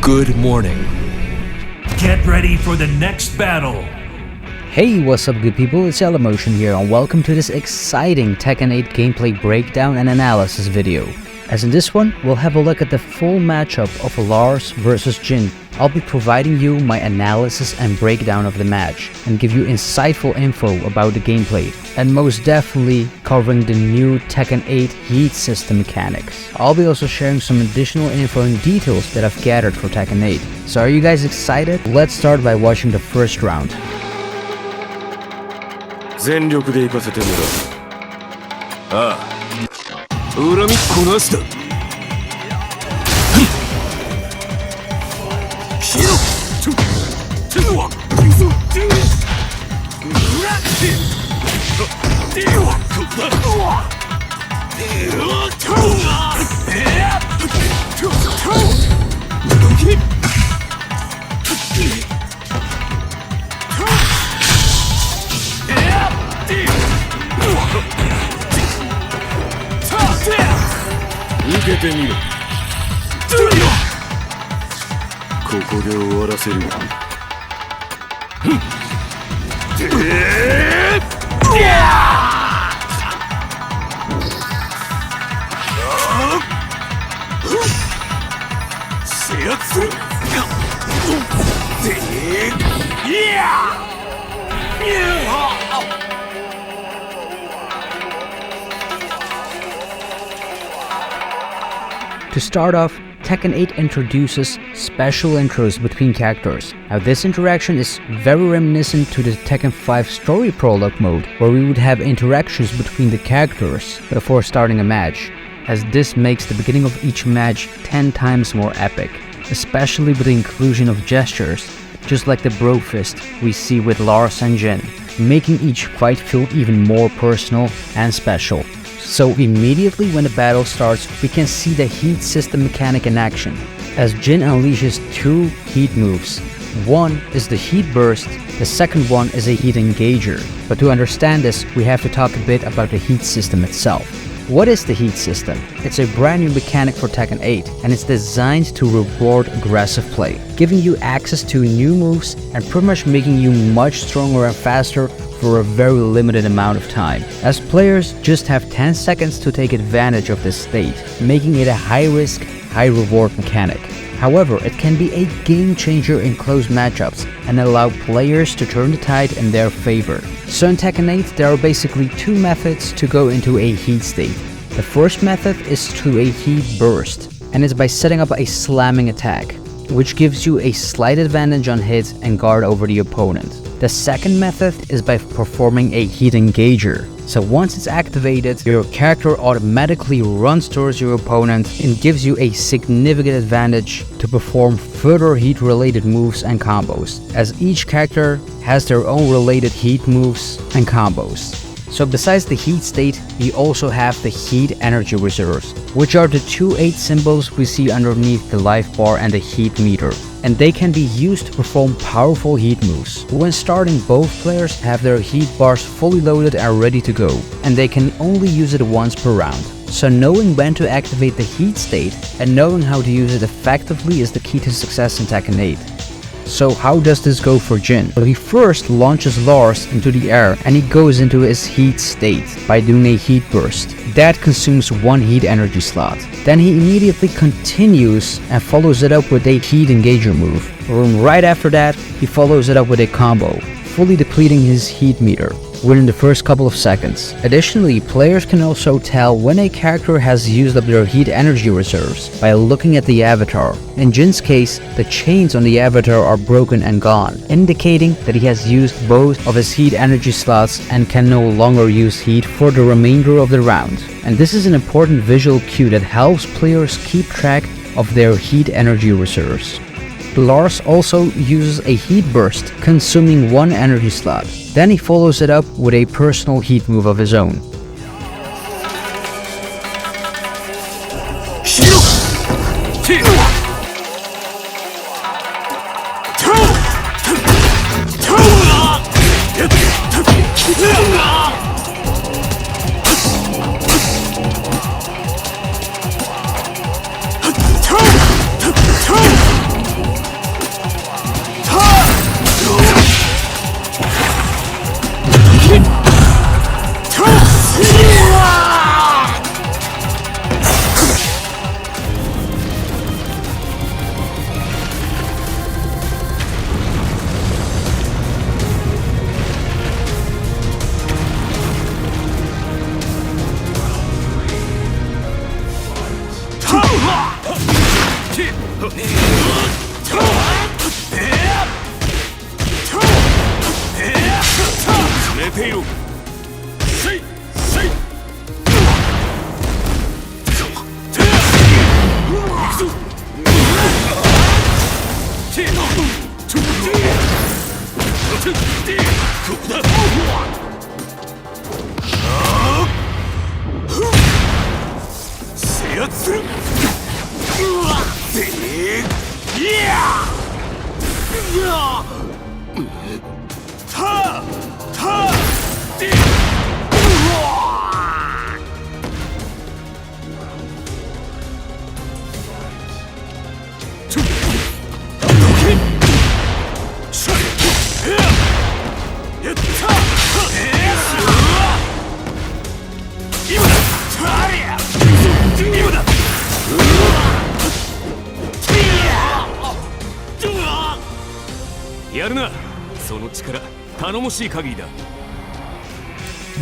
Good morning. Get ready for the next battle. Hey, what's up good people, it's YellowMotion here and welcome to this exciting Tekken 8 gameplay breakdown and analysis video. As in this one, we'll have a look at the full matchup of Lars versus Jin. I'll be providing you my analysis and breakdown of the match and give you insightful info about the gameplay and most definitely covering the new Tekken 8 heat system mechanics. I'll be also sharing some additional info and details that I've gathered for Tekken 8. So are you guys excited? Let's start by watching the first round. 全力で行かせてもらう。ああ、恨みっこなしだ。消えろ。受けてみろ。ここで終わらせる。制圧する。To start off, Tekken 8 introduces special intros between characters. Now this interaction is very reminiscent to the Tekken 5 story prologue mode, where we would have interactions between the characters before starting a match, as this makes the beginning of each match 10 times more epic, especially with the inclusion of gestures, just like the bro fist we see with Lars and Jin, making each fight feel even more personal and special. So immediately when the battle starts, we can see the heat system mechanic in action, as Jin unleashes two heat moves. One is the heat burst, the second one is a heat engager. But to understand this, we have to talk a bit about the heat system itself. What is the heat system? It's a brand new mechanic for Tekken 8 and it's designed to reward aggressive play, giving you access to new moves and pretty much making you much stronger and faster for a very limited amount of time, as players just have 10 seconds to take advantage of this state, making it a high-risk, high-reward mechanic. However, it can be a game-changer in close matchups and allow players to turn the tide in their favor. So in Tekken 8, there are basically two methods to go into a heat state. The first method is through a heat burst, and it's by setting up a slamming attack, which gives you a slight advantage on hit and guard over the opponent. The second method is by performing a heat engager. So once it's activated, your character automatically runs towards your opponent and gives you a significant advantage to perform further heat related moves and combos, as each character has their own related heat moves and combos. So besides the heat state, we also have the heat energy reserves, which are the two 8 symbols we see underneath the life bar and the heat meter. And they can be used to perform powerful heat moves. When starting, both players have their heat bars fully loaded and ready to go, and they can only use it once per round. So knowing when to activate the heat state and knowing how to use it effectively is the key to success in Tekken 8. So how does this go for Jin? Well, he first launches Lars into the air and he goes into his heat state by doing a heat burst. That consumes one heat energy slot. Then he immediately continues and follows it up with a heat engager move. Right after that, he follows it up with a combo, fully depleting his heat meter within the first couple of seconds. Additionally, players can also tell when a character has used up their heat energy reserves by looking at the avatar. In Jin's case, the chains on the avatar are broken and gone, indicating that he has used both of his heat energy slots and can no longer use heat for the remainder of the round. And this is an important visual cue that helps players keep track of their heat energy reserves. Lars also uses a heat burst, consuming one energy slot. Then he follows it up with a personal heat move of his own.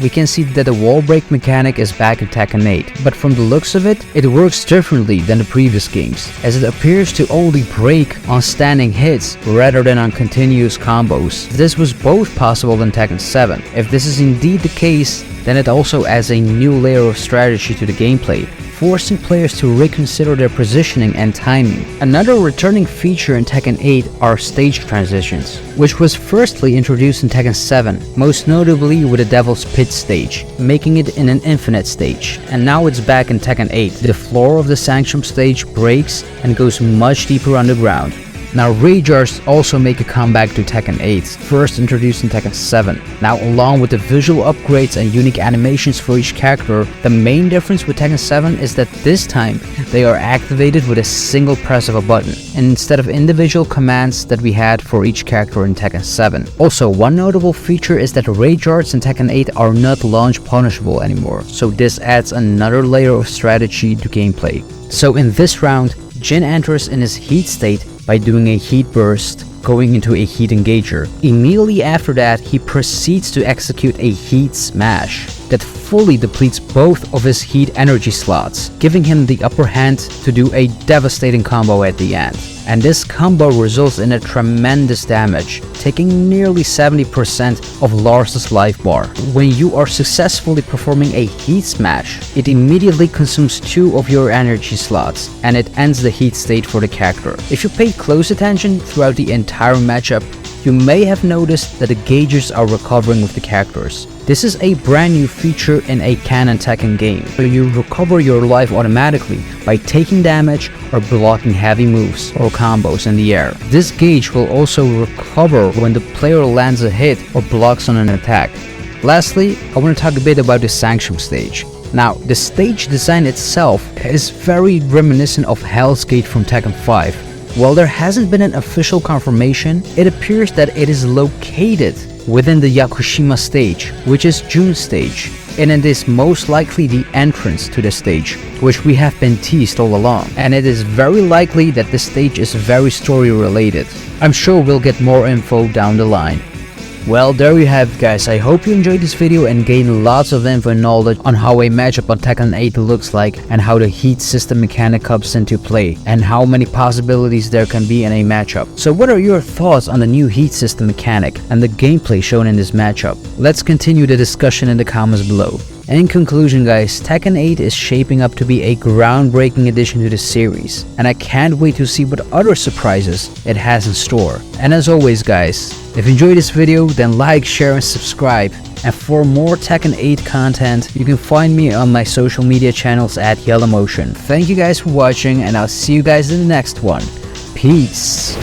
We can see that the wall break mechanic is back in Tekken 8, but from the looks of it, it works differently than the previous games, as it appears to only break on standing hits rather than on continuous combos. This was both possible in Tekken 7. If this is indeed the case, then it also adds a new layer of strategy to the gameplay, forcing players to reconsider their positioning and timing. Another returning feature in Tekken 8 are stage transitions, which was firstly introduced in Tekken 7, most notably with the Devil's Pit stage, making it in an infinite stage. And now it's back in Tekken 8. The floor of the SANCTUM stage breaks and goes much deeper underground. Now rage arts also make a comeback to Tekken 8, first introduced in Tekken 7. Now along with the visual upgrades and unique animations for each character, the main difference with Tekken 7 is that this time they are activated with a single press of a button, instead of individual commands that we had for each character in Tekken 7. Also, one notable feature is that rage arts in Tekken 8 are not launch punishable anymore, so this adds another layer of strategy to gameplay. So in this round, Jin enters in his heat state by doing a heat burst, going into a heat engager. Immediately after that, he proceeds to execute a heat smash that fully depletes both of his heat energy slots, giving him the upper hand to do a devastating combo at the end. And this combo results in a tremendous damage, taking nearly 70% of Lars' life bar. When you are successfully performing a heat smash, it immediately consumes 2 of your energy slots, and it ends the heat state for the character. If you pay close attention throughout the entire matchup, you may have noticed that the gauges are recovering with the characters. This is a brand new feature in a canon Tekken game, where you recover your life automatically by taking damage or blocking heavy moves or combos in the air. This gauge will also recover when the player lands a hit or blocks on an attack. Lastly, I want to talk a bit about the Sanction stage. Now, the stage design itself is very reminiscent of Hell's Gate from Tekken 5. While there hasn't been an official confirmation, it appears that it is located within the Yakushima stage, which is Jun's stage, and it is most likely the entrance to the stage, which we have been teased all along, and it is very likely that the stage is very story related. I'm sure we'll get more info down the line. Well, there you have it, guys. I hope you enjoyed this video and gained lots of info and knowledge on how a matchup on Tekken 8 looks like, and how the heat system mechanic comes into play, and how many possibilities there can be in a matchup. So what are your thoughts on the new heat system mechanic and the gameplay shown in this matchup? Let's continue the discussion in the comments below. In conclusion, guys, Tekken 8 is shaping up to be a groundbreaking addition to the series, and I can't wait to see what other surprises it has in store. And as always, guys, if you enjoyed this video, then like, share and subscribe. And for more Tekken 8 content, you can find me on my social media channels at YellowMotion. Thank you guys for watching, and I'll see you guys in the next one. Peace.